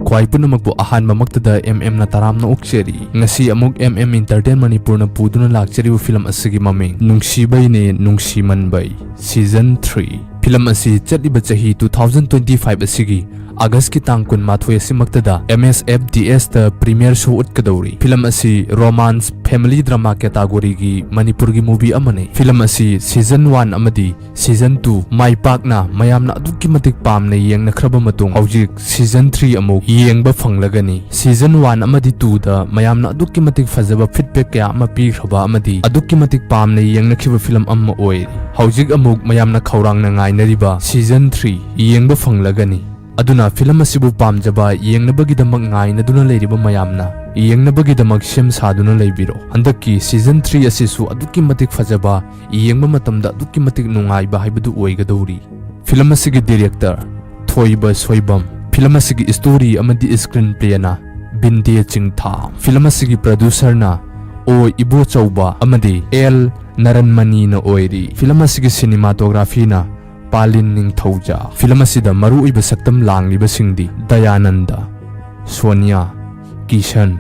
khwai punamakbu ahanba maktada na taramna okcheri ngasi amuk Entertain Manipur na puduna lakcheri film asigi maming Nungshibeine Nungshimanbei Season 3 film asi chatiba chahi 2025 asigi August ki tang kun mathoi asimaktada MSFDS ta premiere show utkadori film asi romance family drama category gi Manipur gi movie amane film asi season 1 amadi season 2 Maipakna mayamna adukki matik pamna yengna khraba matung hojik season 3 amuk yengba phanglagani season 1 amadi 2 da mayamna adukki matik fazaba feedback kya ama pi khaba amadi adukki matik pamna yengna khiba film amma oi hojik amuk mayamna khawrang na ngai nariba season 3 yengba phanglagani aduna film asibu pamjaba yengnabagidamag ngainaduna leiriba mayamna yengnabagidamag sem saduna leibiro handaki season 3 asisu adukki matik fajaba yengba matamda adukki matik nungaiba haibadu oigadori film asigi director Soibam film asigi story amadi screenplay na bindi chingtha film asigi producer na o ibo chauba amadi L Naranmani na oiri film asigi cinematography na Palin ning Tanja film asida maru iba saktam langliba singdi Dayananda Sonia Kishan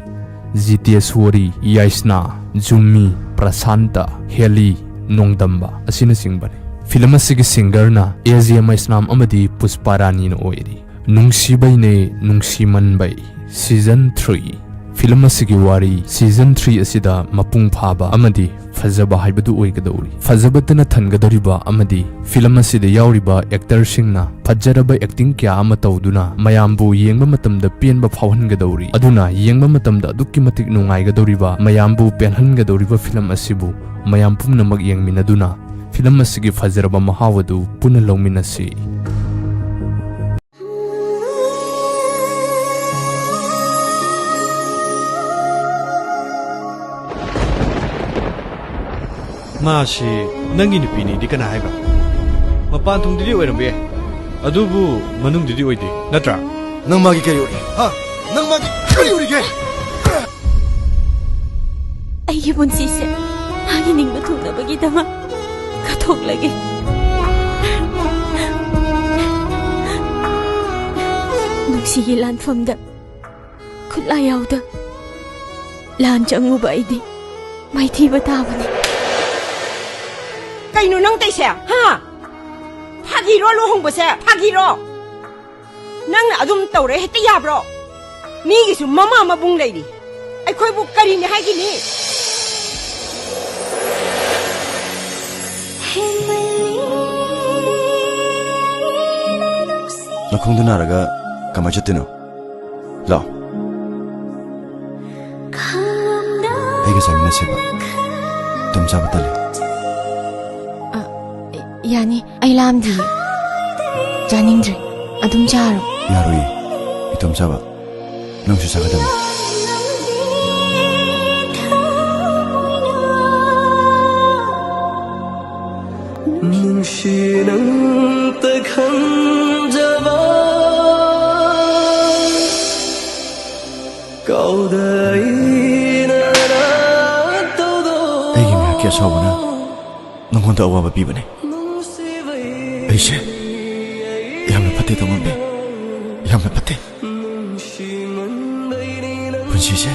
Zitiaswari Yaisna Jummi Prasanta Heli Nongdamba asina singbani film asigi singer na AZM Islam amadi Pusparani na oiri Nungshibeine Nungshimanbei season 3 film asigi wari season 3 asida mapung phaba amadi fazaba haibadu oigadori fazabatana thangadoriba amadi film asida yauriba actor singna fajaraba acting kya ama tawduna mayambu yengba matamda penba phawhangadori aduna yengba matamda adukki matik nungaigadoriba mayambu penhangadoriba film asibu mayam pumnamak yengminaduna film asigi fajaraba mahawadu puna lawminasi Mashi nangi nupini di kana haiba mapan thung didi oirambe adubu manung didi oide natra nang magi kari ori ha nang magi kari ori ge ayi bunsi se magi ning ba thung na bagi dama ka thok lage nuksi gi lan pham da khula yaw da lan changu ba idi mai thi ba ta bani Kaino nang taise ha phagiro lo hong bose phagiro nang na adum tawre heti yabro mi gi su mama mabung leiri ai khoi bu kari ni hai gi ni Khunduna raga kama chatino la Ega samina seba tumsa batale Yani ay lamdi janingdre adum jaro yaroi itom saba nang susagadam Nungshijarubana Khanduna Egi me hakya sabana nangkonda awaba pibane Aisha, yamna pate tamambe, yamna pate. Punsise,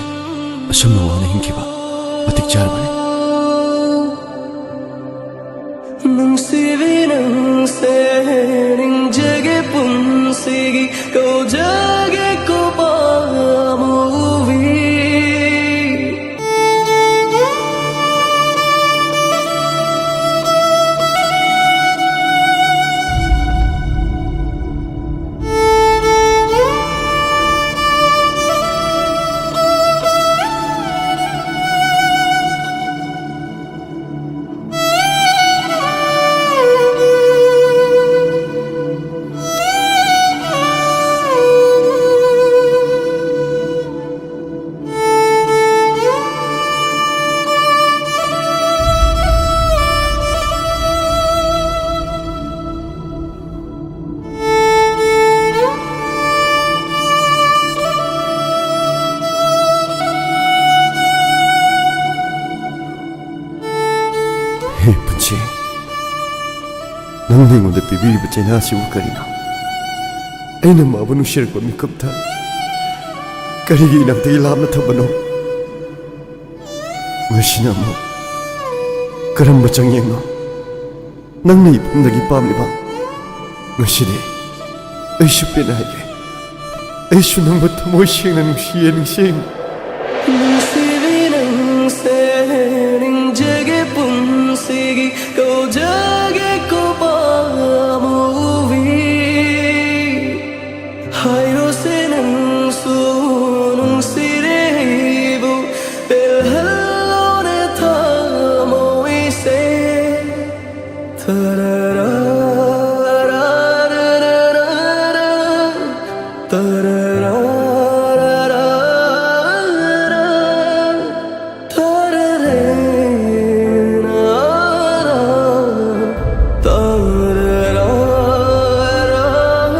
asumna wana hinkiba, matik Ywrabani. Nungshibeine Nungshimanbei punsigi ko jage ko movie. Punche, nang ningonda Pibiyu bachena Asibu karina. Aina mabu nungshirak ba mikap tha. ꯀꯔꯤꯒꯤ ꯏꯅꯥꯛꯇꯒꯤ ꯂꯥꯞꯅ ꯊꯝꯕꯅꯣ ꯉꯁꯤꯅ ꯑꯃꯨꯛ ꯀꯔꯝꯕ ꯆꯪꯌꯦꯡꯅꯣ ꯅꯪꯅ ꯏꯐꯝꯗꯒꯤ ꯄꯥꯝꯂꯤꯕ ꯉꯁꯤꯗꯤ ꯑꯩꯁꯨ ꯄꯦꯟꯅꯍꯥꯏꯒꯦ ꯑꯩꯁꯨ ꯅꯪꯕꯨ ꯊꯃꯣꯏ ꯁꯦꯡꯅ ꯅꯨꯡꯁꯤꯌꯦ ꯅꯤꯡꯁꯤꯡ ꯅꯨꯡꯁꯤꯕꯤ ꯅꯪꯁꯦ ꯅꯤꯡꯖꯒꯦ ꯄꯨꯟꯁꯤꯒꯤ ꯀꯧꯖꯒꯦ ꯀꯣ ꯄꯥꯝꯃꯨꯕꯤ ꯍꯥꯏꯔꯣꯁꯦ ꯅꯪꯁꯨ ꯅꯨꯡꯁꯤꯔꯦ ꯑꯩꯕꯨ ꯄꯦꯜꯍꯜꯂꯣꯅꯦ ꯊꯃꯣꯏꯁꯦ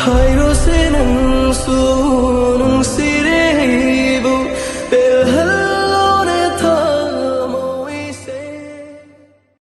하이로세 능수